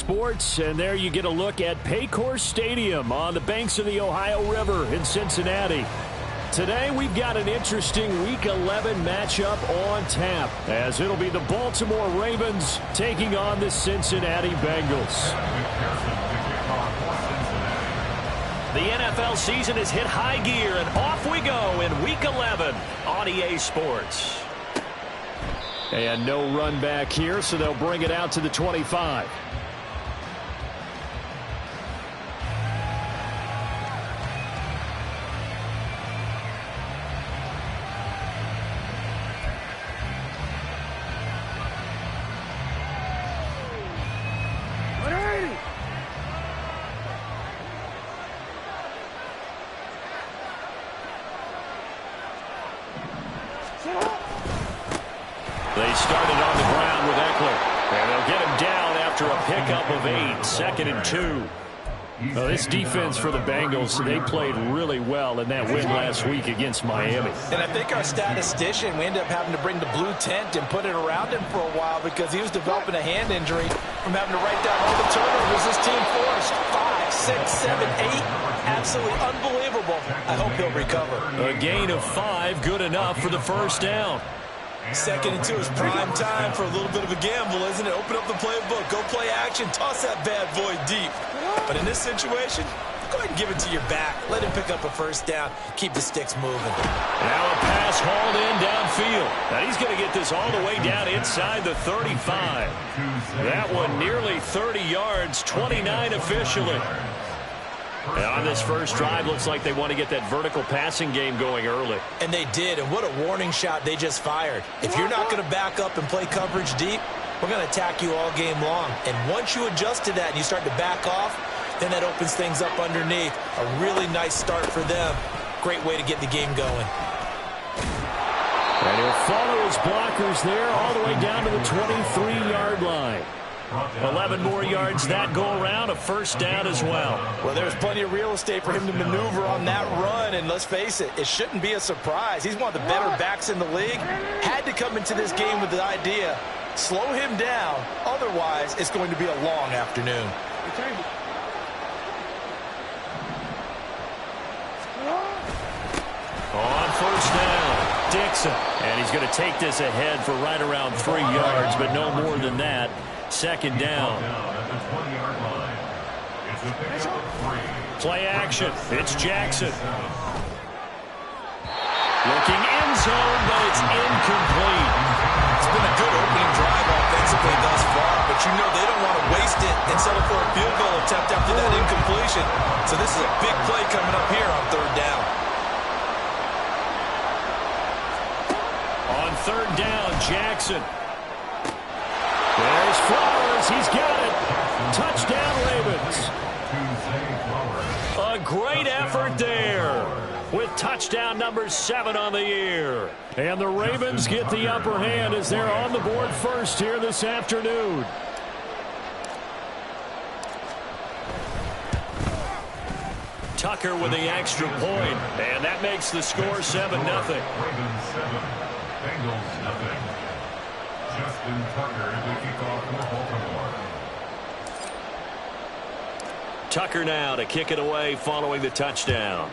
Sports, and there you get a look at Paycor Stadium on the banks of the Ohio River in Cincinnati. Today we've got an interesting Week 11 matchup on tap, as it'll be the Baltimore Ravens taking on the Cincinnati Bengals. The NFL season has hit high gear, and off we go in Week 11 on EA Sports. And no run back here, so they'll bring it out to the 25. They started on the ground with Eckler, and they'll get him down after a pickup of 8, 2nd and 2. Well, this defense for the Bengals, they played really well in that win last week against Miami. And I think our statistician, we ended up having to bring the blue tent and put it around him for a while because he was developing a hand injury from having to write down all the turnovers this team forced. 5, 6, 7, 8. Absolutely unbelievable. I hope he'll recover. A gain of 5, good enough for the first down. 2nd and 2 is prime time for a little bit of a gamble, isn't it? Open up the playbook, go play action, toss that bad boy deep. But in this situation, go ahead and give it to your back. Let him pick up a first down. Keep the sticks moving. Now a pass hauled in downfield. Now he's going to get this all the way down inside the 35. That one nearly 30 yards, 29 officially. And on this first drive, looks like they want to get that vertical passing game going early. And they did, and what a warning shot they just fired. If you're not going to back up and play coverage deep, we're going to attack you all game long. And once you adjust to that and you start to back off, then that opens things up underneath. A really nice start for them. Great way to get the game going. And he'll follow his blockers there all the way down to the 23-yard line. 11 more yards that go around, a first down as well. Well, there's plenty of real estate for him to maneuver on that run, and let's face it, it shouldn't be a surprise. He's one of the better backs in the league. Had to come into this game with the idea, slow him down, otherwise it's going to be a long afternoon. On first down, Dixon. And he's going to take this ahead for right around 3 yards, but no more than that. 2nd down. Play action. It's Jackson. Looking end zone, but it's incomplete. It's been a good opening drive offensively thus far, but you know they don't want to waste it and settle for a field goal attempt after that incompletion. So this is a big play coming up here on 3rd down. On 3rd down, Jackson. There's Flowers. He's got it. Touchdown, Ravens. A great effort there with touchdown number 7 on the year. And the Ravens get the upper hand as they're on the board first here this afternoon. Tucker with the extra point, and that makes the score 7-0. Ravens 7, Bengals nothing. Justin Tucker to kick off for Baltimore. Tucker now to kick it away following the touchdown.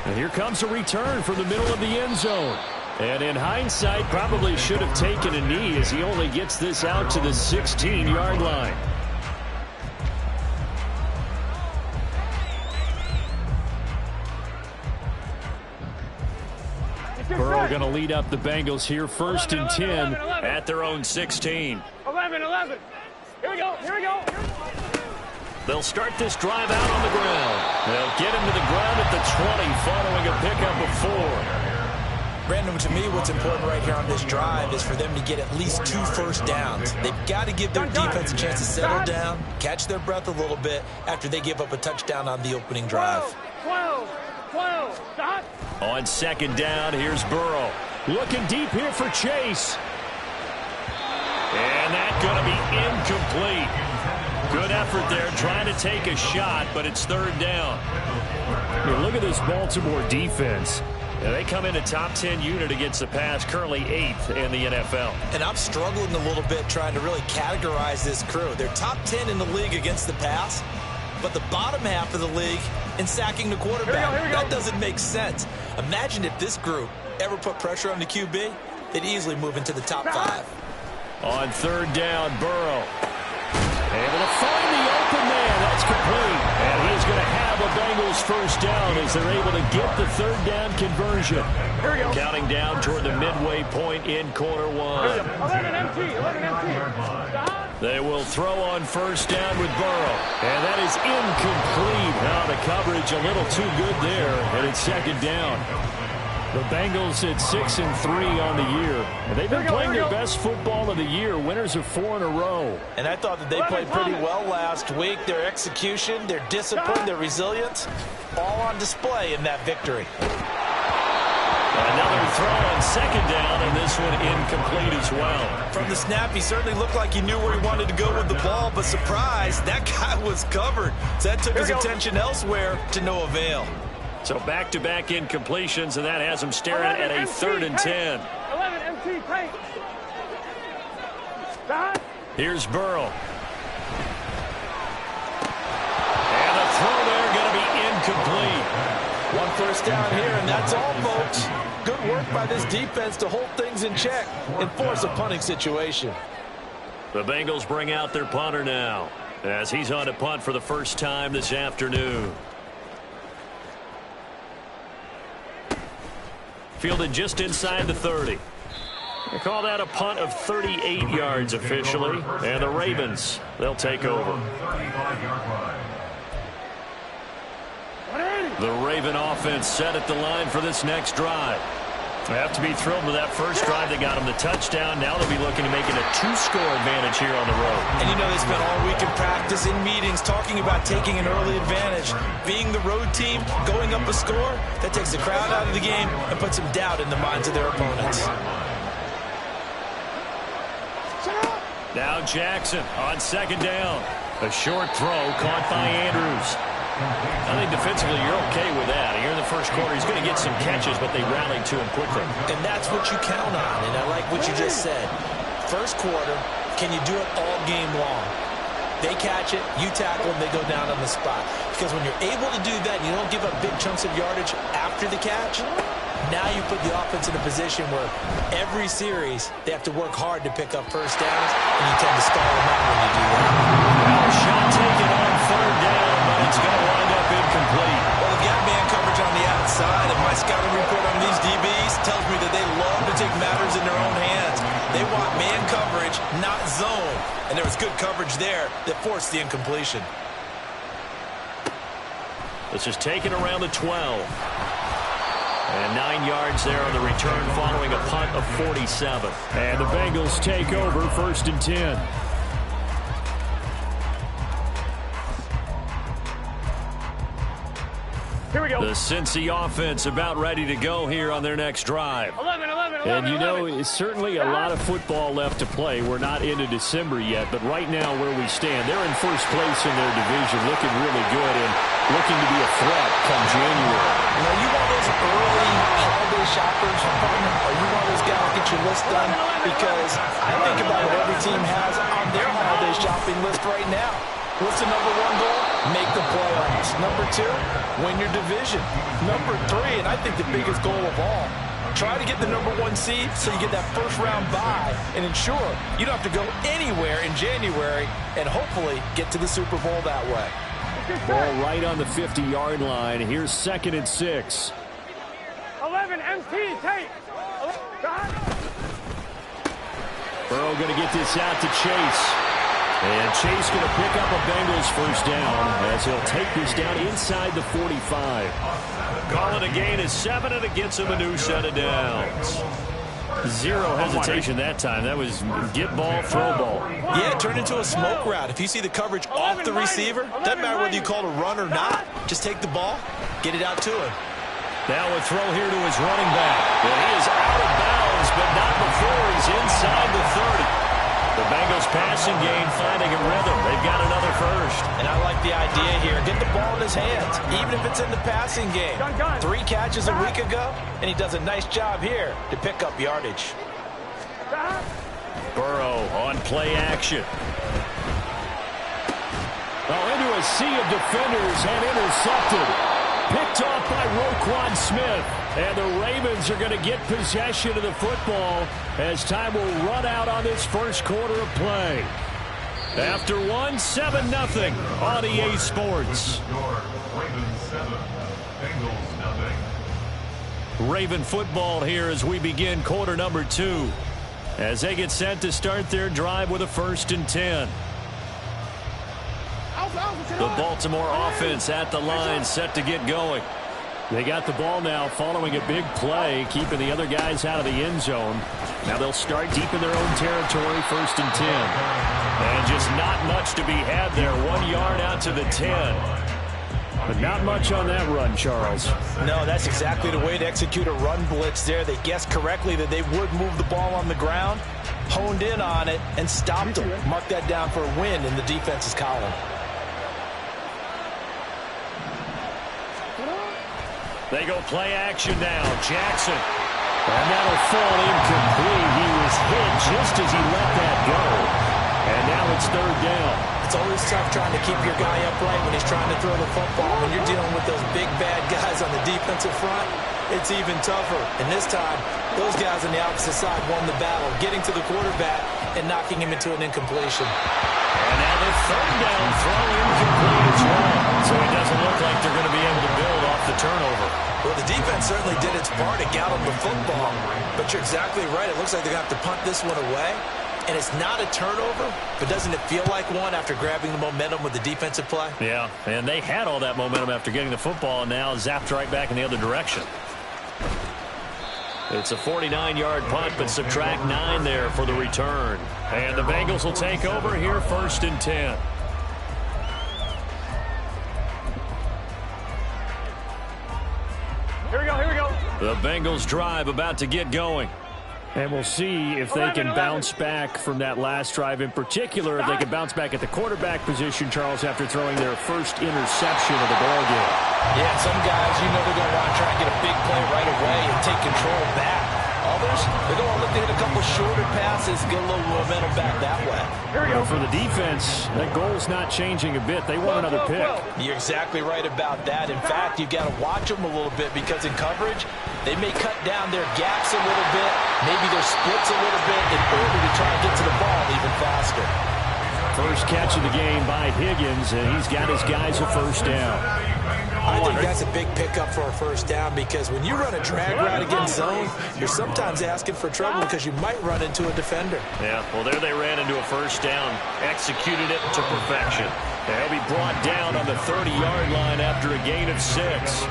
And here comes a return from the middle of the end zone. And in hindsight, probably should have taken a knee as he only gets this out to the 16-yard line. Burrow going to lead up the Bengals here, 1st and 10 at their own 16. 11. Here we go. They'll start this drive out on the ground. They'll get him to the ground at the 20 following a pickup of 4. Brandon, to me, what's important right here on this drive is for them to get at least 2 first downs. They've got to give their defense a chance to settle down, catch their breath a little bit after they give up a touchdown on the opening drive. 12. Stop. On 2nd down, here's Burrow. Looking deep here for Chase. And that's going to be incomplete. Good effort there, trying to take a shot, but it's 3rd down. I mean, look at this Baltimore defense. Yeah, they come in a top 10 unit against the pass, currently 8th in the NFL. And I'm struggling a little bit trying to really categorize this crew. They're top 10 in the league against the pass, but the bottom half of the league in sacking the quarterback. Here we go. That doesn't make sense. Imagine if this group ever put pressure on the QB, they'd easily move into the top 5. On third down, Burrow. Able to find the open man. That's complete. And he is going to have a Bengals first down as they're able to get the third down conversion. Here we go. Counting down toward the midway point in quarter 1. 11 MT. They will throw on first down with Burrow. And that is incomplete. Now the coverage a little too good there. And it's second down. The Bengals at 6-3 on the year. And they've been playing their best football of the year. Winners of 4 in a row. And I thought that they played pretty well last week. Their execution, their discipline, their resilience, all on display in that victory. Another throw on second down, and this one incomplete as well. From the snap, he certainly looked like he knew where he wanted to go with the ball, but surprise, that guy was covered. So that took his attention elsewhere to no avail. So back-to-back incompletions, and that has him staring at a 3rd and 10. 11 MT tight. Here's Burrow. And the throw there going to be incomplete. One first down here, and that's all, folks. Good work by this defense to hold things in check and force a punting situation. The Bengals bring out their punter now as he's on to punt for the first time this afternoon. Fielded just inside the 30. They call that a punt of 38 yards officially. And the Ravens, they'll take over. The Raven offense set at the line for this next drive. They have to be thrilled with that first drive. They got them the touchdown. Now they'll be looking to make it a 2-score advantage here on the road. And you know, they spent all week in practice, in meetings, talking about taking an early advantage. Being the road team, going up a score, that takes the crowd out of the game and puts some doubt in the minds of their opponents. Now Jackson on second down. A short throw caught by Andrews. I think defensively you're okay with that. Here in the first quarter, he's going to get some catches, but they rallied to him quickly. And that's what you count on, and I like what you just said. First quarter, can you do it all game long? They catch it, you tackle them, they go down on the spot. Because when you're able to do that and you don't give up big chunks of yardage after the catch, now you put the offense in a position where every series they have to work hard to pick up first downs, and you tend to stall them out when you do that. Now a shot taken on third down, but it's going to wind up incomplete. Well, they've got man coverage on the outside, and my scouting report on these DBs tells me that they love to take matters in their own hands. They want man coverage, not zone. And there was good coverage there that forced the incompletion. This is taken around the 12. And 9 yards there on the return following a punt of 47. And the Bengals take over 1st and 10. Here we go. The Cincy offense about ready to go here on their next drive. 11. And you know, it's certainly a lot of football left to play. We're not into December yet, but right now where we stand, they're in first place in their division, looking really good and looking to be a threat come January. You know, you want those early holiday shoppers, partner, or you want those guys to get your list done? Because I think about what every team has on their holiday shopping list right now. What's the number 1 goal? Make the playoffs. Number 2, win your division. Number 3, and I think the biggest goal of all, try to get the number 1 seed so you get that first round bye and ensure you don't have to go anywhere in January and hopefully get to the Super Bowl that way. Ball right on the 50-yard line. Here's 2nd and 6. 11 MT tight. Burrow going to get this out to Chase. And Chase going to pick up a Bengals first down as he'll take this down inside the 45. Call it a gain of 7, and it gets him a new set of downs. Zero hesitation that time. That was get ball, throw ball. Yeah, it turned into a smoke route. If you see the coverage off the receiver, doesn't matter whether you call it a run or not. Just take the ball, get it out to him. Now a throw here to his running back. And he is out of bounds, but not before he's inside the 30. The Bengals passing game finding a rhythm. They've got another first. And I like the idea here. Get the ball in his hands, even if it's in the passing game. 3 catches a week ago, and he does a nice job here to pick up yardage. Burrow on play action. Into a sea of defenders and intercepted. Picked off by Roquan Smith. And the Ravens are going to get possession of the football as time will run out on this first quarter of play. After 1, 7-0 on EA Sports. Ravens 7, Bengals 0. Raven football here as we begin quarter number 2. As they get set to start their drive with a 1st and 10. The Baltimore offense at the line set to get going. They got the ball now following a big play, keeping the other guys out of the end zone. Now they'll start deep in their own territory, 1st and 10. And just not much to be had there. 1 yard out to the 10. But not much on that run, Charles. No, that's exactly the way to execute a run blitz there. They guessed correctly that they would move the ball on the ground, honed in on it, and stopped them. Mark that down for a win in the defense's column. They go play action now. Jackson. And that'll fall incomplete. He was hit just as he let that go. And now it's 3rd down. It's always tough trying to keep your guy upright when he's trying to throw the football. When you're dealing with those big, bad guys on the defensive front, it's even tougher. And this time, those guys on the opposite side won the battle, getting to the quarterback and knocking him into an incompletion. And now the 3rd down throw incomplete as well. So it doesn't look like they're going to be able to build off the turnover. Well, the defense certainly did its part to gallop the football. But you're exactly right. It looks like they're going to have to punt this one away. And it's not a turnover, but doesn't it feel like one after grabbing the momentum with the defensive play? Yeah, and they had all that momentum after getting the football and now zapped right back in the other direction. It's a 49-yard punt, but subtract 9 there for the return. And the Bengals will take over here, 1st and 10. Here we go, here we go. The Bengals drive about to get going. And we'll see if they can bounce back from that last drive. In particular, if they can bounce back at the quarterback position, Charles, after throwing their first interception of the ballgame. Yeah, some guys, they're going to want to try and get a big play right away and take control back. Others, they're going to look to hit a couple shorter passes, get a little momentum back that way. Here we go. For the defense, that goal's not changing a bit. They want another pick. You're exactly right about that. In fact, you've got to watch them a little bit because in coverage, they may cut down their gaps a little bit, maybe their splits a little bit in order to try and get to the ball even faster. First catch of the game by Higgins, and he's got his guys a 1st down. I think that's a big pickup for a 1st down because when you run a drag route against zone, you're sometimes asking for trouble because you might run into a defender. Yeah, well, there they ran into a 1st down, executed it to perfection. They'll be brought down on the 30-yard line after a gain of 6.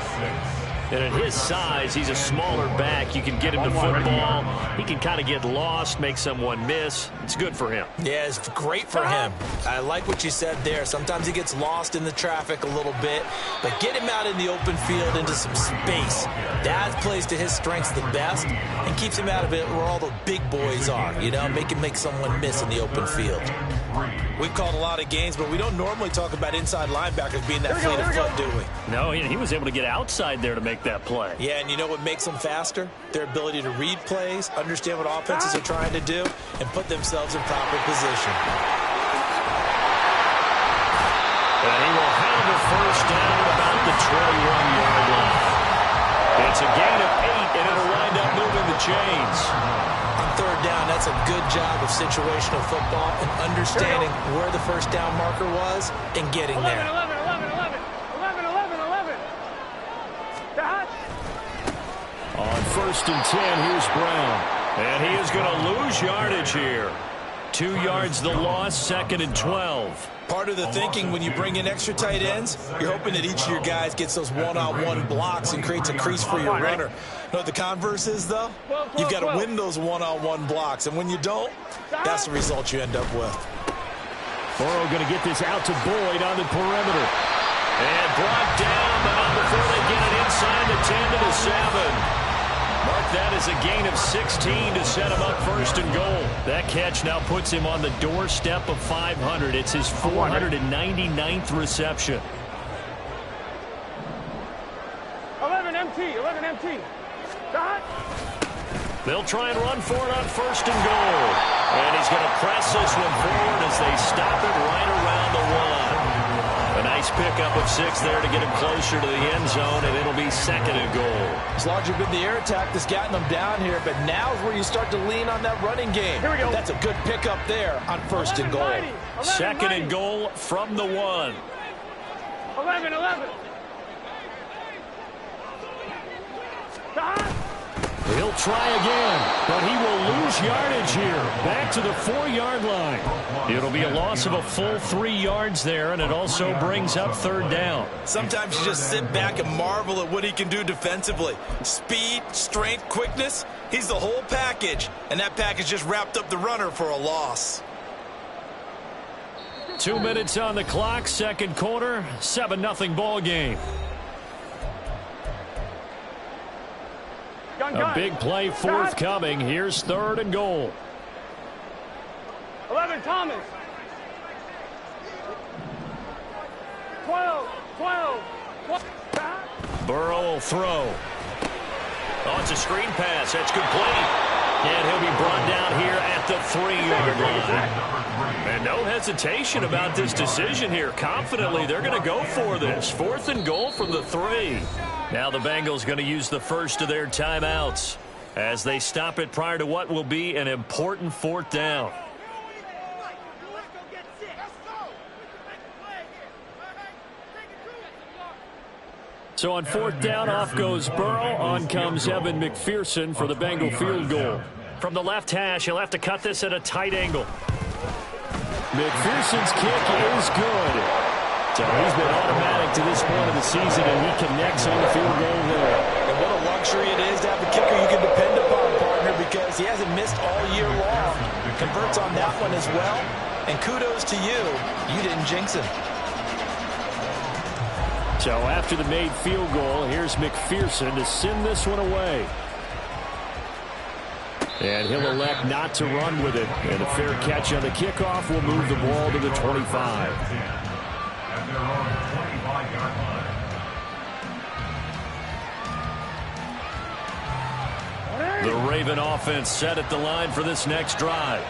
And at his size, he's a smaller back. You can get him the football. He can kind of get lost, make someone miss. It's good for him. Yeah, it's great for him. I like what you said there. Sometimes he gets lost in the traffic a little bit, but get him out in the open field into some space. That plays to his strengths the best and keeps him out of it where all the big boys are, make someone miss in the open field. We've called a lot of games, but we don't normally talk about inside linebackers being that fleet of foot, do we? No, he was able to get outside there to make that play. Yeah, and you know what makes them faster? Their ability to read plays, understand what offenses are trying to do, and put themselves in proper position. And he will have the 1st down at about the 21-yard line. It's a gain of 8, and it'll wind up moving the chains. On 3rd down, that's a good job of situational football and understanding where the 1st down marker was and getting 11, there. 11, 11, 11. 11, 11, 11. Dodge. On 1st and 10, here's Brown. And he is going to lose yardage here. 2 yards the loss, 2nd and 12. Part of the thinking when you bring in extra tight ends, you're hoping that each of your guys gets those one-on-one blocks and creates a crease for your runner. You know what the converse is, though? You've got to win those one-on-one blocks, and when you don't, that's the result you end up with. Burrow going to get this out to Boyd on the perimeter. And brought down, but not before they get it inside the 10 to the 7. Mark that as a gain of 16 to set him up first and goal. That catch now puts him on the doorstep of 500. It's his 499th reception. 11 MT, 11 MT. Dot. They'll try and run for it on first and goal. And he's going to press this one forward as they stop it right around the one. A nice pickup of 6 there to get him closer to the end zone, and it'll be second and goal. As long as you've been the air attack that's gotten them down here, but now is where you start to lean on that running game. Here we go. That's a good pickup there on first and goal. 11, Second and goal from the 1. 11, 11. Dot. He'll try again, but he will lose yardage here. Back to the 4-yard line. It'll be a loss of a full 3 yards there, and it also brings up third down. Sometimes you just sit back and marvel at what he can do defensively. Speed, strength, quickness, he's the whole package. And that package just wrapped up the runner for a loss. 2 minutes on the clock, second quarter, 7-0 ball game. A big play forthcoming. Here's third and goal. 11 Thomas. 12. Burrow will throw. Oh, it's a screen pass. That's complete. And he'll be brought down here at the 3-yard line. And no hesitation about this decision here. Confidently, they're going to go for this. Fourth and goal from the 3. Now the Bengals going to use the first of their timeouts as they stop it prior to what will be an important fourth down. So on fourth down, off goes Burrow. On comes Evan McPherson for the Bengal field goal. From the left hash, he'll have to cut this at a tight angle. McPherson's kick is good. So he's been automatic to this point of the season, and he connects on the field goal there. And what a luxury it is to have a kicker you can depend upon, partner, because he hasn't missed all year long. Converts on that one as well. And kudos to you. You didn't jinx him. So after the made field goal, here's McPherson to send this one away. And he'll elect not to run with it. And a fair catch on the kickoff will move the ball to the 25. The Raven offense set at the line for this next drive.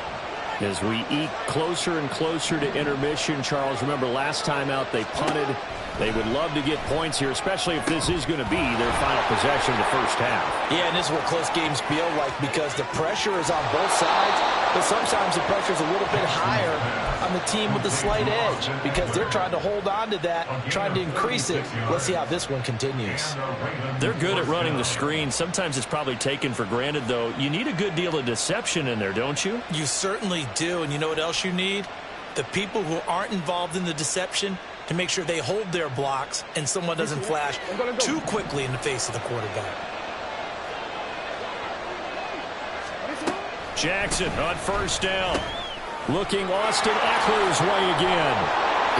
As we eke closer and closer to intermission, Charles, remember last time out they punted. They would love to get points here, especially if this is going to be their final possession of the first half. Yeah, and this is what close games feel like because the pressure is on both sides, but sometimes the pressure is a little bit higher on the team with the slight edge because they're trying to hold on to that, trying to increase it. Let's see how this one continues. They're good at running the screen. Sometimes it's probably taken for granted, though. You need a good deal of deception in there, don't you? You certainly do, and you know what else you need? The people who aren't involved in the deception to make sure they hold their blocks and someone doesn't flash too quickly in the face of the quarterback. Jackson on first down. Looking Austin Eckler's way again.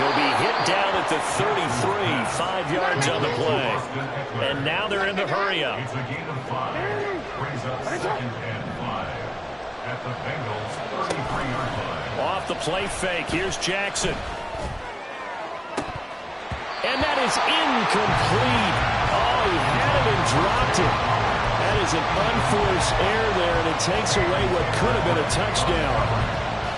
He'll be hit down at the 33, 5 yards on the play. And now they're in the hurry-up. It's a gain of 5. Brings up second and 5 at the Bengals' 33-yard line. Off the play fake, here's Jackson. And that is incomplete. Oh, he had it and dropped it. That is an unforced error there, and it takes away what could have been a touchdown.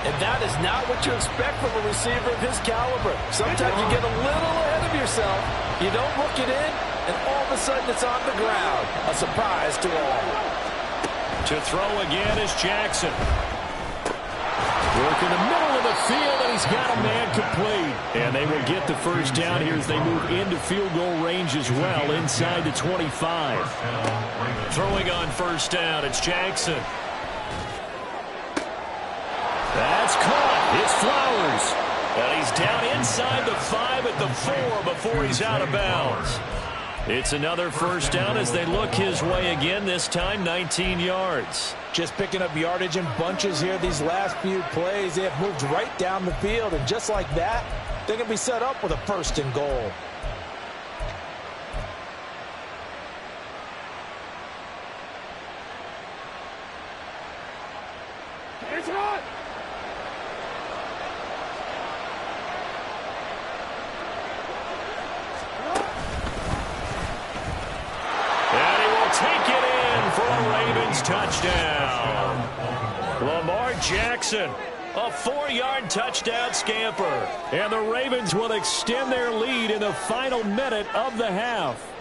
And that is not what you expect from a receiver of his caliber. Sometimes you get a little ahead of yourself. You don't look it in, and all of a sudden it's on the ground. A surprise to all. To throw again is Jackson. Work in the middle of the field, and he's got a man complete. And they will get the first down here as they move into field goal range as well, inside the 25. Throwing on first down, it's Jackson. That's caught. It's Flowers. And he's down inside the 5 at the 4 before he's out of bounds. It's another first down as they look his way again, this time 19 yards. Just picking up yardage in bunches here these last few plays. They have moved right down the field, and just like that, they're going to be set up with a first and goal. Jackson. A 4-yard touchdown scamper. And the Ravens will extend their lead in the final minute of the half.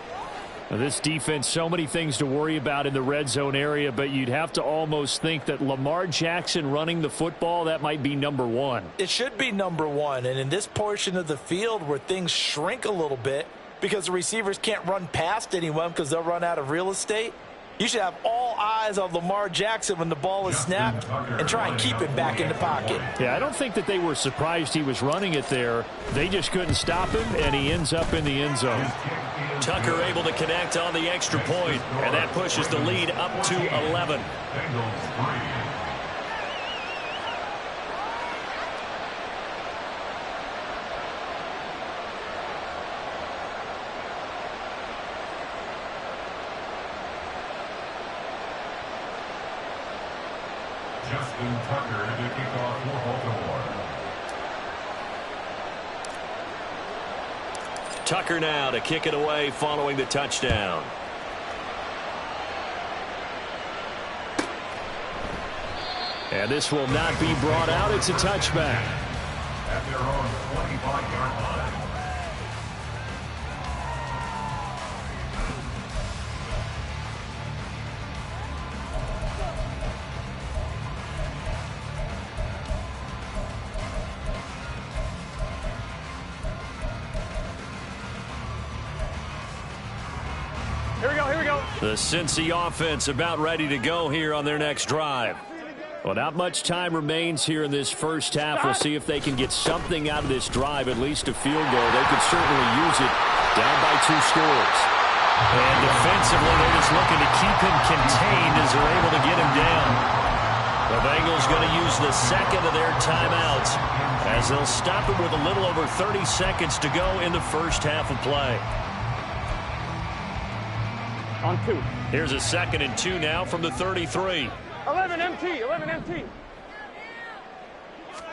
Now, this defense, so many things to worry about in the red zone area, but you'd have to almost think that Lamar Jackson running the football, that might be number one. It should be number one, and in this portion of the field where things shrink a little bit because the receivers can't run past anyone because they'll run out of real estate, you should have all eyes on Lamar Jackson when the ball is snapped and try and keep him back in the pocket. Yeah, I don't think that they were surprised he was running it there. They just couldn't stop him, and he ends up in the end zone. Tucker able to connect on the extra point, and that pushes the lead up to 11. Justin Tucker to kick off for Baltimore. Tucker now to kick it away following the touchdown. And this will not be brought out. It's a touchback. At their own 25-yard line. The Cincy offense about ready to go here on their next drive. Well, not much time remains here in this first half. We'll see if they can get something out of this drive, at least a field goal. They could certainly use it down by 2 scores. And defensively, they're just looking to keep him contained as they're able to get him down. The Bengals going to use the second of their timeouts as they'll stop him with a little over 30 seconds to go in the first half of play. On 2. Here's a 2nd and 2 now from the 33. 11 MT, 11 MT.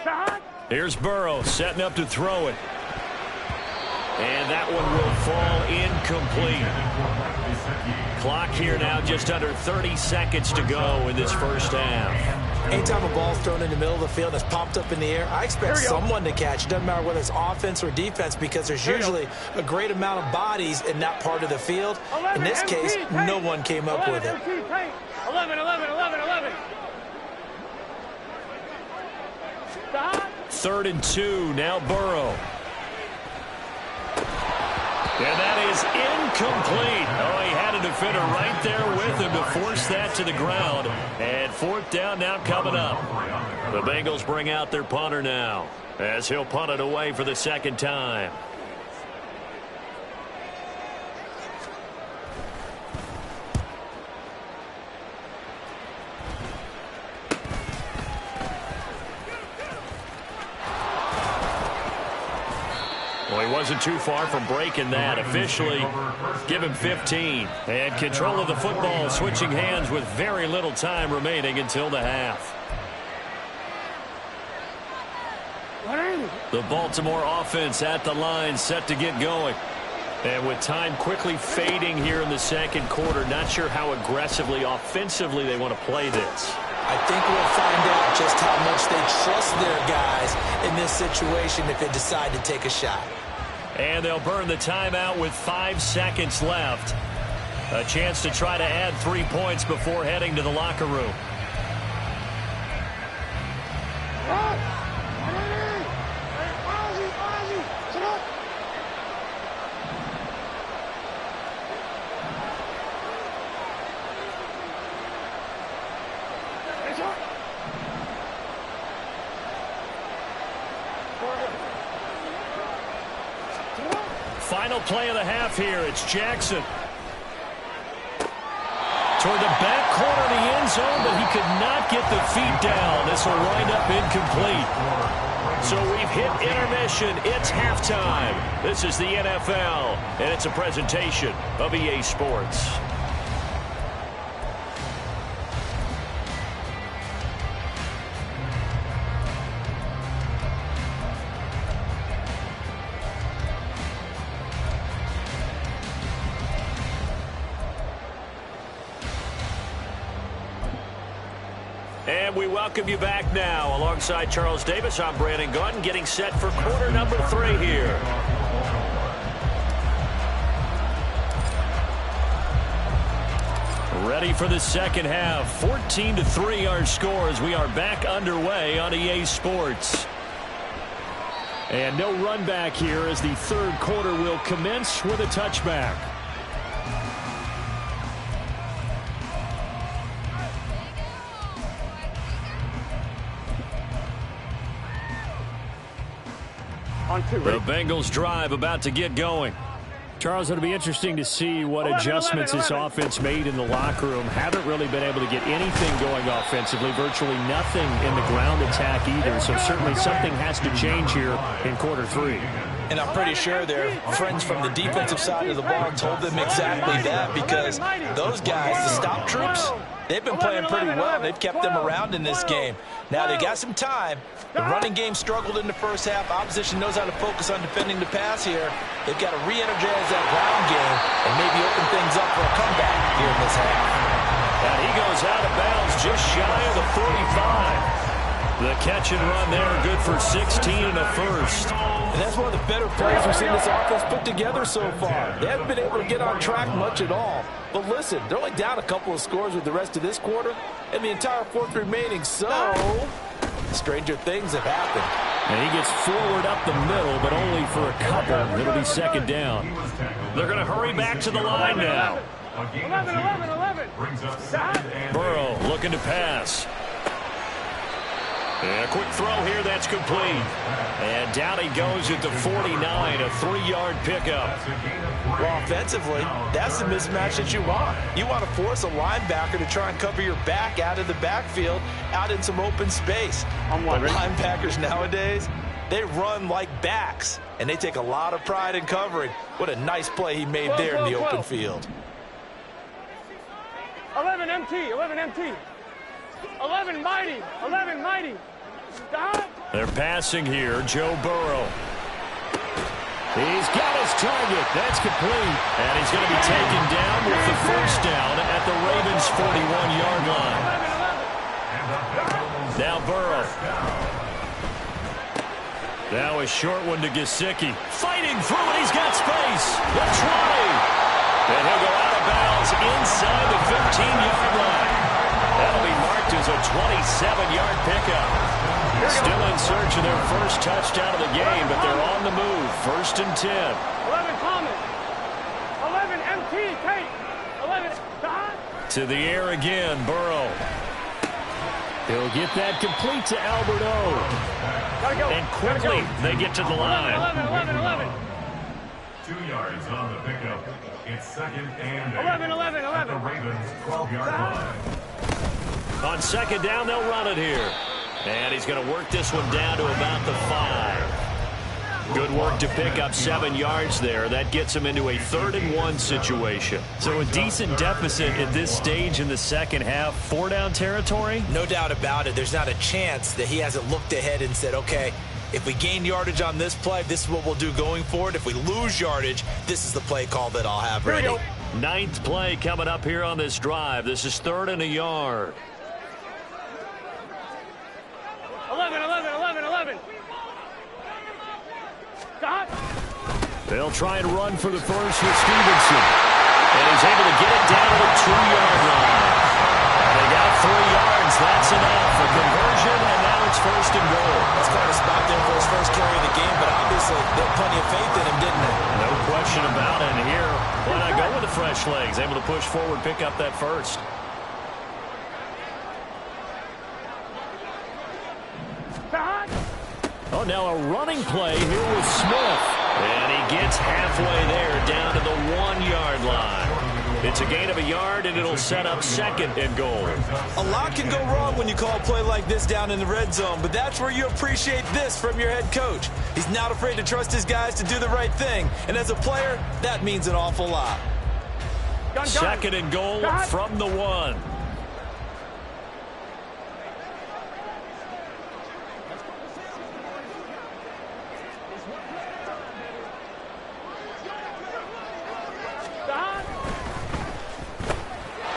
Shot. Here's Burrow setting up to throw it. And that one will fall incomplete. Clock here now just under 30 seconds to go in this first half. Anytime a ball's thrown in the middle of the field and it's popped up in the air, I expect someone to catch. It doesn't matter whether it's offense or defense because there's usually a great amount of bodies in that part of the field. In this case, no one came up with it. 11, 11, 11, 11. 3rd and 2, now Burrow. And that is incomplete. Oh, he had a defender right there with him to force that to the ground. And 4th down now coming up. The Bengals bring out their punter now as he'll punt it away for the 2nd time. Well, he wasn't too far from breaking that. Officially, give him 15. And control of the football switching hands with very little time remaining until the half. The Baltimore offense at the line set to get going. And with time quickly fading here in the 2nd quarter, not sure how aggressively, offensively they want to play this. I think we'll find out just how much they trust their guys in this situation if they decide to take a shot. And they'll burn the timeout with 5 seconds left. A chance to try to add 3 points before heading to the locker room. Final play of the half here. It's Jackson. Toward the back corner of the end zone, but he could not get the feet down. This will wind up incomplete. So we've hit intermission. It's halftime. This is the NFL, and it's a presentation of EA Sports. And And we welcome you back now. Alongside Charles Davis, I'm Brandon Gaudin, getting set for quarter number 3 here. Ready for the second half. 14-3 our scores. We are back underway on EA Sports. And no run back here as the third quarter will commence with a touchback. The Bengals drive about to get going. Charles, it'll be interesting to see what adjustments this offense made in the locker room. Haven't really been able to get anything going offensively, virtually nothing in the ground attack either. So certainly something has to change here in quarter 3. And I'm pretty sure their friends from the defensive side of the ball told them exactly that, because those guys, the stop troops, they've been playing pretty well. They've kept them around in this game. Now they got some time. The running game struggled in the first half. Opposition knows how to focus on defending the pass here. They've got to re-energize that ground game and maybe open things up for a comeback here in this half. And he goes out of bounds just shy of the 45. The catch and run there, good for 16 and a first. And that's one of the better plays we've seen this offense put together so far. They haven't been able to get on track much at all. But listen, they're only down a couple of scores with the rest of this quarter and the entire fourth remaining, so stranger things have happened. And he gets forward up the middle, but only for a couple. It'll be second down. They're going to hurry back to the line now. 11. Burrow looking to pass. And a quick throw here, that's complete. And down he goes at the 49, a 3-yard pickup. Well, offensively, that's the mismatch that you want. You want to force a linebacker to try and cover your back out of the backfield, out in some open space. Linebackers nowadays, they run like backs, and they take a lot of pride in covering. What a nice play he made there in the open field. 11 MT. 11 mighty. Stop. They're passing here, Joe Burrow. He's got his target. That's complete. And he's going to be taken down with the first down at the Ravens' 41-yard line. Now Burrow. Now a short one to Gesicki. Fighting through it. He's got space. The 20. And he'll go out of bounds inside the 15-yard line. That'll be marked as a 27-yard pickup. Still in search of their first touchdown of the game, but they're on the move. First and 10. 11 Thomas. 11 MT. Kate. 11 Don. To the air again, Burrow. He'll get that complete to Albert O. And quickly they get to the line. 11. 2 yards on the pickup. It's second and 11. at the Ravens' 12-yard line. On second down, they'll run it here. And he's going to work this one down to about the 5. Good work to pick up 7 yards there. That gets him into a 3rd-and-1 situation. So a decent deficit at this stage in the second half. 4-down territory? No doubt about it. There's not a chance that he hasn't looked ahead and said, okay, if we gain yardage on this play, this is what we'll do going forward. If we lose yardage, this is the play call that I'll have ready. 9th play coming up here on this drive. This is 3rd and a yard. 11. Stop. They'll try and run for the first with Stevenson. And he's able to get it down to the 2-yard line. They got 3 yards. That's enough. A conversion, and now it's 1st and goal. That's quite a spot there for his first carry of the game, but obviously they had plenty of faith in him, didn't they? No question about it. And here, why not go with the fresh legs? Able to push forward, pick up that first. Oh, now a running play here with Smith. And he gets halfway there down to the 1-yard line. It's a gain of a yard, and it'll set up 2nd and goal. A lot can go wrong when you call a play like this down in the red zone, but that's where you appreciate this from your head coach. He's not afraid to trust his guys to do the right thing, and as a player, that means an awful lot. 2nd and goal from the 1.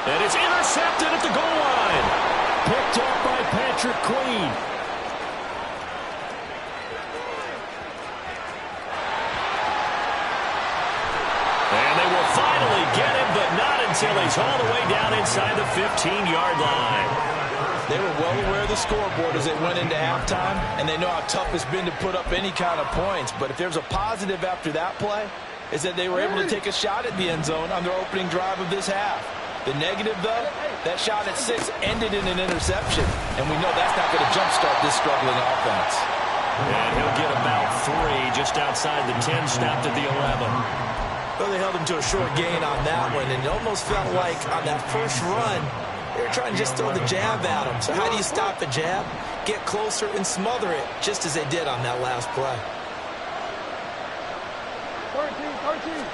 And it's intercepted at the goal line. Picked up by Patrick electric queen. And they will finally get him, but not until he's all the way down inside the 15-yard line. They were well aware of the scoreboard as they went into halftime, and they know how tough it's been to put up any kind of points. But if there's a positive after that play, is that they were able to take a shot at the end zone on their opening drive of this half. The negative, though, that shot at 6 ended in an interception, and we know that's not going to jumpstart this struggling offense. And he'll get about 3 just outside the 10, snapped at the 11. Well, they held him to a short gain on that one, and it almost felt like on that first run, they were trying to just throw the jab at him. So how do you stop the jab? Get closer and smother it, just as they did on that last play. 13.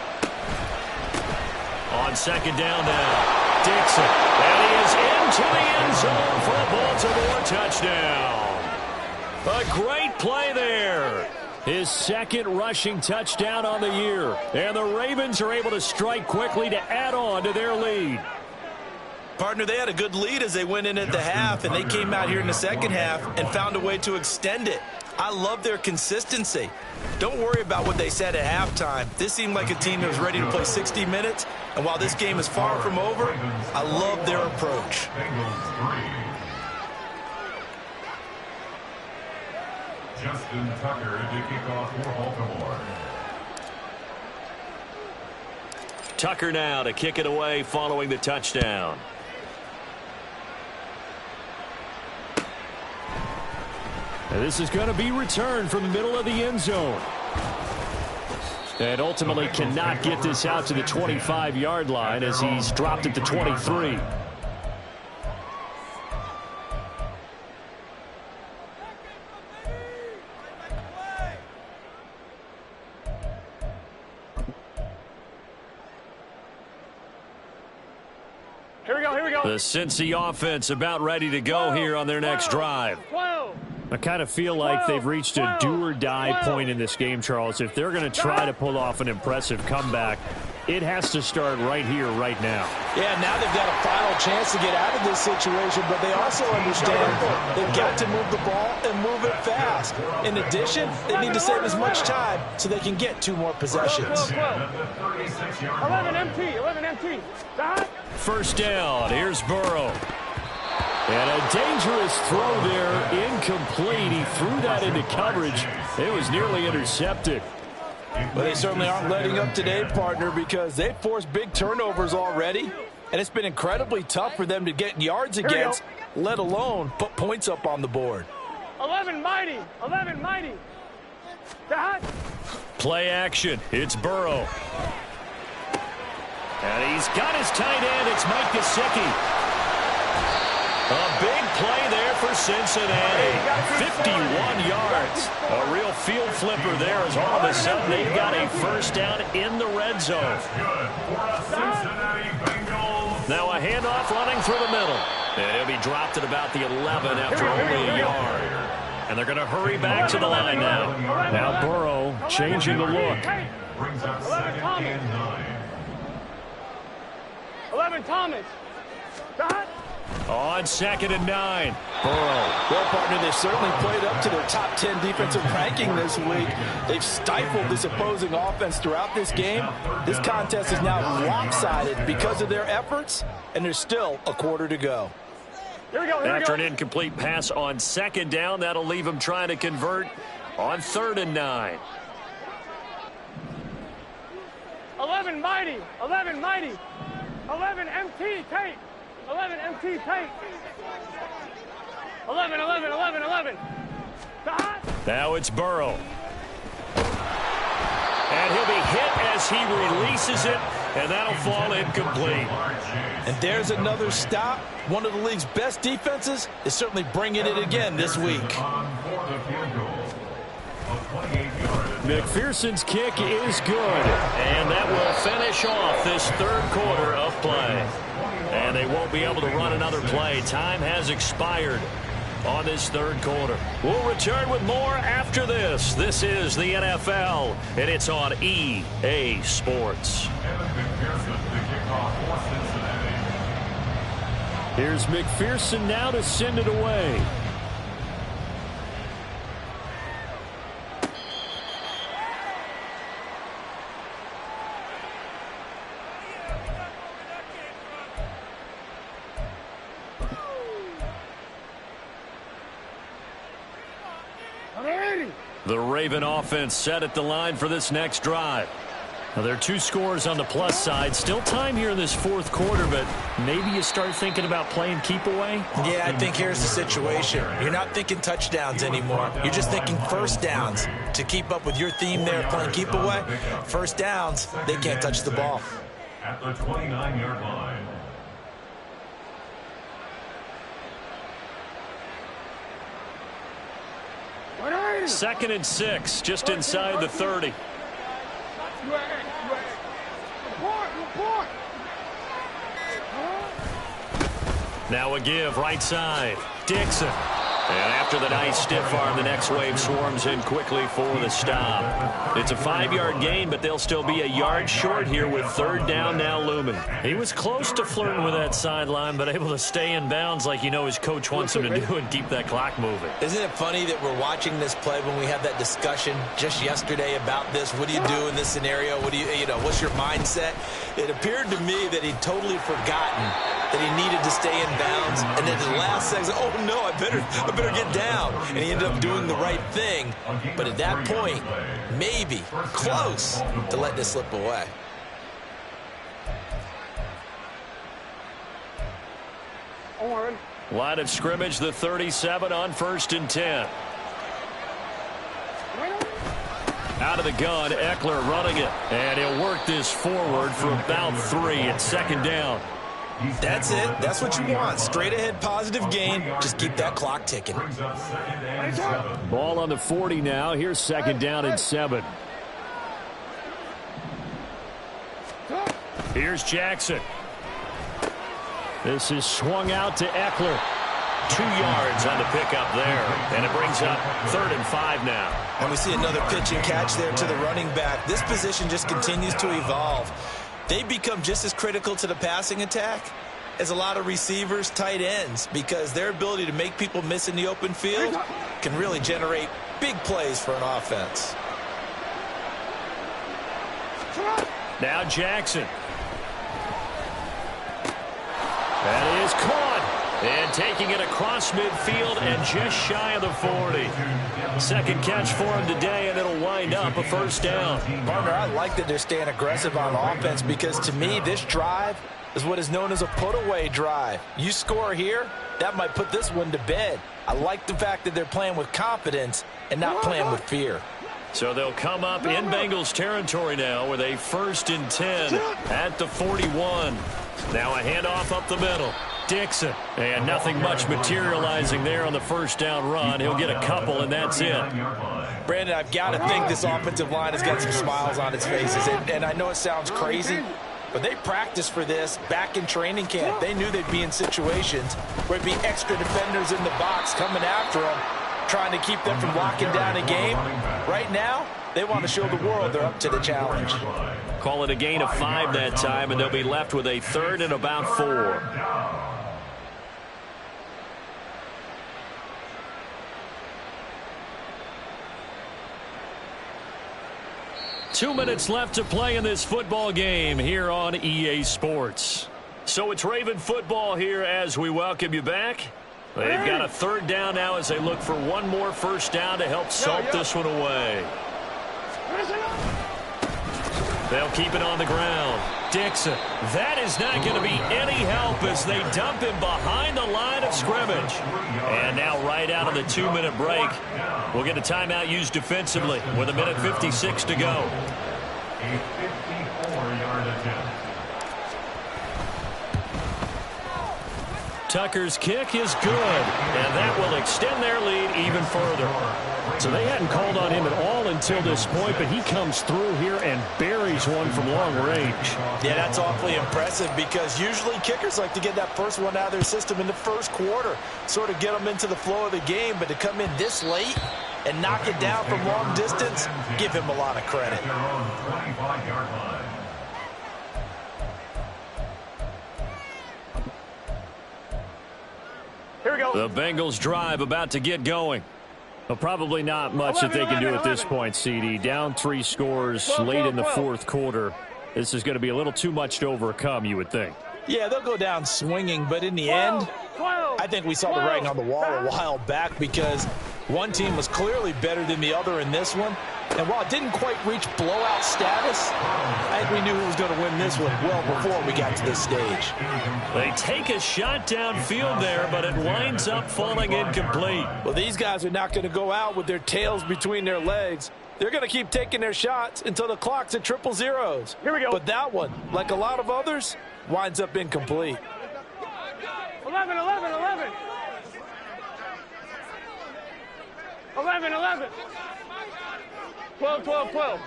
On second down now, Dixon. And he is into the end zone for a Baltimore touchdown. A great play there. His second rushing touchdown on the year. And the Ravens are able to strike quickly to add on to their lead. Partner, they had a good lead as they went in at the half, and they came out here in the second half and found a way to extend it. I love their consistency. Don't worry about what they said at halftime. This seemed like a team that was ready to play 60 minutes, and while this game is far from over, I love their approach. Justin Tucker to kick off for Baltimore. Tucker now to kick it away following the touchdown. And this is going to be returned from the middle of the end zone. And ultimately cannot get this out to the 25-yard line as he's dropped at the 23. Here we go. The Cincy offense about ready to go here on their next drive. 12. I kind of feel like they've reached a do-or-die point in this game, Charles. If they're going to try to pull off an impressive comeback, it has to start right here, right now. Yeah, now they've got a final chance to get out of this situation, but they also understand they've got to move the ball and move it fast. In addition, they need to save as much time so they can get 2 more possessions. 11 empty. Dot. First down. Here's Burrow. And a dangerous throw there, incomplete. He threw that into coverage. It was nearly intercepted. But they certainly aren't letting up today, partner, because they've forced big turnovers already, and it's been incredibly tough for them to get yards against, let alone put points up on the board. 11 mighty. Dot. Play action. It's Burrow. And he's got his tight end. It's Mike Gesicki. A big play there for Cincinnati. 51 yards. A real field flipper there as all of a sudden they've got a first down in the red zone. Now a handoff running through the middle. And he'll be dropped at about the 11 after only a yard. And they're going to hurry back to the line now. Now Burrow changing the look. Brings up 2nd and 9. 11 Thomas. Dot. On 2nd and 9. Burrow. Well, partner, they've certainly played up to their top 10 defensive ranking this week. They've stifled this opposing offense throughout this game. This contest is now lopsided because of their efforts, and there's still a quarter to go. Here we go. After an incomplete pass on 2nd down, that'll leave him trying to convert on 3rd and 9. 11 mighty. 11 MT tape. 11 MT tape. 11. Dot. Now it's Burrow. And he'll be hit as he releases it, and that'll fall incomplete. And there's another stop. One of the league's best defenses is certainly bringing it again this week. McPherson's kick is good, and that will finish off this 3rd quarter of play. And they won't be able to run another play. Time has expired on this 3rd quarter. We'll return with more after this. This is the NFL, and it's on EA Sports. Here's McPherson now to send it away. The Raven offense set at the line for this next drive. Now, there are 2 scores on the plus side. Still time here in this fourth quarter, but maybe you start thinking about playing keep away? Yeah, I think here's the situation. You're not thinking touchdowns anymore. You're just thinking first downs. To keep up with your theme there, playing keep away, first downs, they can't touch the ball. At the 29-yard line. Second and 6, just inside the 30. Now a give, right side. Dixon. And after the nice stiff arm, the next wave swarms in quickly for the stop. It's a 5-yard gain, but they'll still be a yard short here with third down now looming. He was close to flirting with that sideline, but able to stay in bounds like you know his coach wants him to do and keep that clock moving. Isn't it funny that we're watching this play when we had that discussion just yesterday about this? What do you do in this scenario? What do you know, what's your mindset? It appeared to me that he'd totally forgotten that he needed to stay in bounds, and then the last second, oh no, I better get down. And he ended up doing the right thing. But at that point, maybe close to let this slip away. Line of scrimmage, the 37 on 1st and 10. Out of the gun, Eckler running it. And he'll work this forward for about 3 at second down. That's it. That's what you want. Straight ahead positive gain. Just keep that clock ticking. Ball on the 40 now. Here's second down and 7. Here's Jackson. This is swung out to Eckler. 2 yards on the pickup there. And it brings up 3rd and 5 now. And we see another pitch and catch there to the running back. This position just continues to evolve. They become just as critical to the passing attack as a lot of receivers, tight ends, because their ability to make people miss in the open field can really generate big plays for an offense. Now Jackson. That is caught. And taking it across midfield and just shy of the 40. Second catch for him today, and it'll wind up a first down. Partner, I like that they're staying aggressive on offense because, to me, this drive is what is known as a put-away drive. You score here, that might put this one to bed. I like the fact that they're playing with confidence and not playing with fear. So they'll come up in Bengals territory now with a 1st and 10 at the 41. Now a handoff up the middle. Dixon, and nothing much materializing there on the first down run. He'll get a couple, and that's it. Brandon, I've got to think this offensive line has got some smiles on its faces. And I know it sounds crazy, but they practiced for this back in training camp. They knew they'd be in situations where it'd be extra defenders in the box coming after them, trying to keep them from locking down a game. Right now, they want to show the world they're up to the challenge. Call it a gain of 5 that time, and they'll be left with a 3rd and about 4. 2 minutes left to play in this football game here on EA Sports. So it's Raven football here as we welcome you back. They've got a 3rd down now as they look for one more first down to help salt this one away. They'll keep it on the ground. Dixon. That is not going to be any help as they dump him behind the line of scrimmage. And now right out of the 2-minute break, we'll get a timeout used defensively with 1:56 to go. A 54-yard attempt. Tucker's kick is good, and that will extend their lead even further. So they hadn't called on him at all until this point, but he comes through here and buries one from long range. Yeah, that's awfully impressive because usually kickers like to get that first one out of their system in the first quarter, sort of get them into the flow of the game, but to come in this late and knock it down from long distance, give him a lot of credit. Their own 25-yard line. Here we go. The Bengals drive about to get going. Well, probably not much that they can do at this point, CD. Down 3 scores late in the fourth quarter. This is going to be a little too much to overcome, you would think. Yeah, they'll go down swinging, but in the end, I think we saw the writing on the wall a while back because One team was clearly better than the other in this one. And while it didn't quite reach blowout status, I think we knew who was going to win this one well before we got to this stage. They take a shot downfield there, but it winds up falling incomplete. Well, these guys are not going to go out with their tails between their legs. They're going to keep taking their shots until the clock's at 000. Here we go. But that one, like a lot of others, winds up incomplete. 11, 11, 11. 11, 11. 12, 12, 12.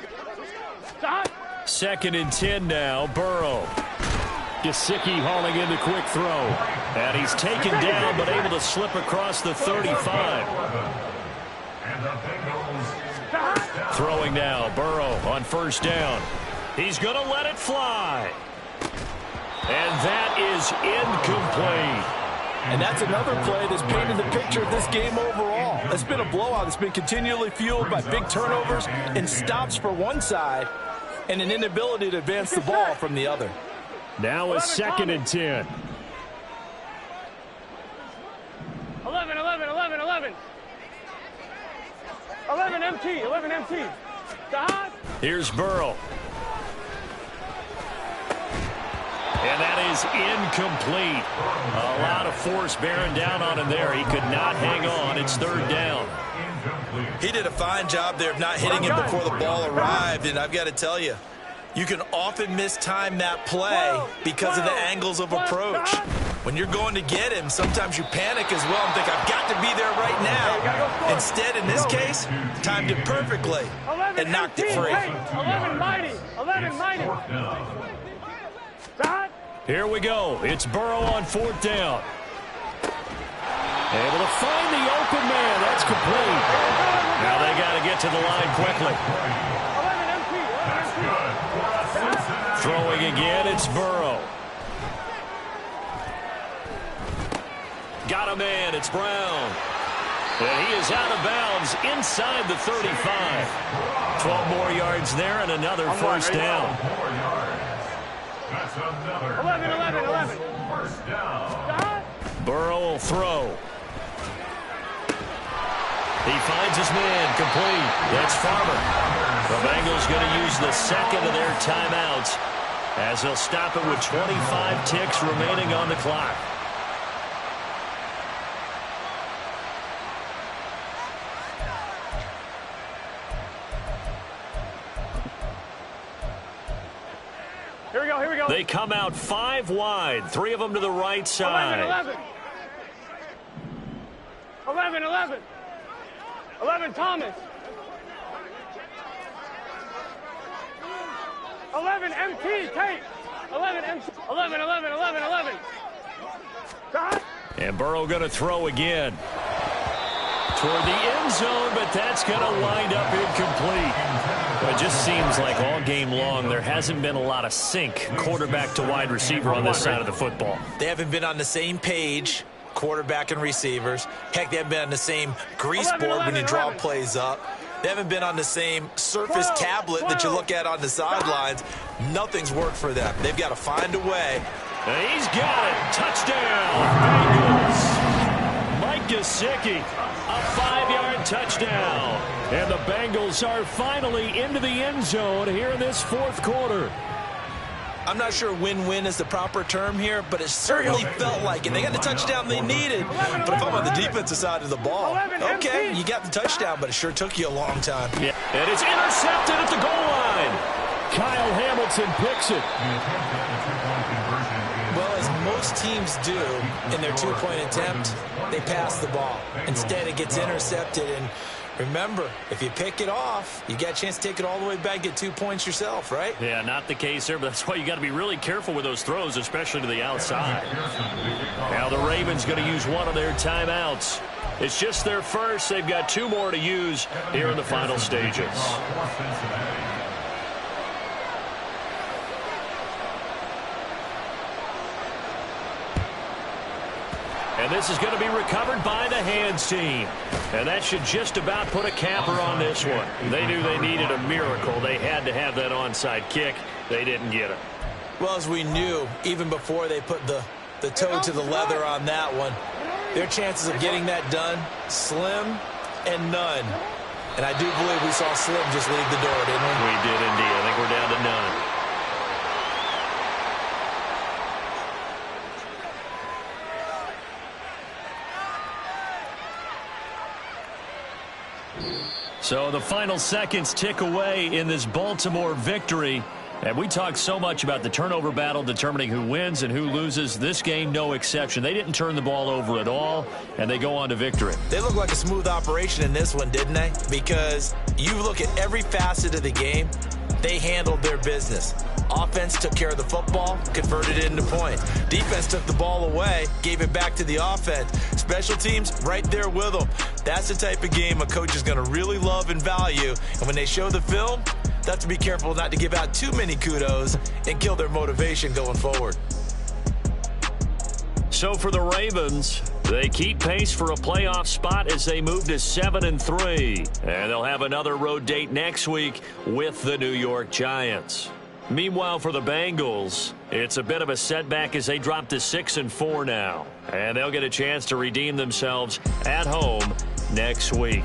Stop. 2nd and 10 now. Burrow. Gesicki hauling in the quick throw. And he's taken down but able to slip across the 35. Throwing now. Burrow on 1st down. He's going to let it fly. And that is incomplete. And that's another play that's painted the picture of this game overall. It's been a blowout. It's been continually fueled by big turnovers and stops for one side and an inability to advance the ball from the other. Now a 2nd and 10. 11, 11, 11, 11. 11 MT, 11 MT. Stop. Here's Burrow. And that is incomplete. A lot of force bearing down on him there. He could not hang on. It's 3rd down. He did a fine job there of not hitting it before the ball arrived. And I've got to tell you, you can often mistime that play because of the angles of approach. When you're going to get him, sometimes you panic as well and think, I've got to be there right now. Instead, in this case, timed it perfectly and knocked it free. 11 mighty, 11 mighty. Stop. Here we go. It's Burrow on 4th down. Able to find the open man. That's complete. Now they got to get to the line quickly. 11 MT, 11 MT. Throwing again, it's Burrow. Got a man, it's Brown. And he is out of bounds inside the 35. 12 more yards there and another 1st down. 11, 11, 11. First down. Burrow will throw. He finds his man, complete. That's Farmer. The Bengals going to use the 2nd of their timeouts as they'll stop it with 25 ticks remaining on the clock. Here we go, here we go. They come out 5 wide, 3 of them to the right side. 11, 11. 11, 11. 11 Thomas. 11 MT, Tate. 11 MT. 11, 11, 11, 11. Stop. And Burrow going to throw again. Toward the end zone, but that's going to wind up incomplete. It just seems like all game long there hasn't been a lot of sync quarterback to wide receiver on this side of the football. They haven't been on the same page, quarterback and receivers. Heck, they haven't been on the same grease board when you draw plays up. They haven't been on the same Surface tablet that you look at on the sidelines. Nothing's worked for them. They've got to find a way. And he's got it. Touchdown, Bengals. Mike Gesicki, a 5-yard touchdown. And the Bengals are finally into the end zone here in this 4th quarter. I'm not sure win-win is the proper term here, but it certainly felt like it. They got the touchdown they needed. But if I'm on the defensive side of the ball, okay, you got the touchdown, but it sure took you a long time. Yeah. And it's intercepted at the goal line. Kyle Hamilton picks it. Well, as most teams do in their 2-point attempt, they pass the ball. Instead, it gets intercepted. And remember, if you pick it off, you got a chance to take it all the way back, get 2 points yourself, right? Yeah, not the case there, but that's why you got to be really careful with those throws, especially to the outside. Now the Ravens going to use one of their timeouts. It's just their first. They've got 2 more to use here in the final stages. And this is going to be recovered by the hands team. And that should just about put a capper on this one. They knew they needed a miracle. They had to have that onside kick. They didn't get it. Well, as we knew, even before they put the toe to the leather on that one, their chances of getting that done, slim and none. And I do believe we saw Slim just leave the door, didn't we? We did indeed. I think we're down to none. So the final seconds tick away in this Baltimore victory. And we talked so much about the turnover battle determining who wins and who loses. This game, no exception. They didn't turn the ball over at all, and they go on to victory. They look like a smooth operation in this one, didn't they? Because you look at every facet of the game, they handled their business. Offense took care of the football, converted it into points. Defense took the ball away, gave it back to the offense. Special teams, right there with them. That's the type of game a coach is going to really love and value. And when they show the film, they have to be careful not to give out too many kudos and kill their motivation going forward. So for the Ravens, they keep pace for a playoff spot as they move to 7-3. And they'll have another road date next week with the New York Giants. Meanwhile, for the Bengals, it's a bit of a setback as they drop to 6-4 now. And they'll get a chance to redeem themselves at home next week.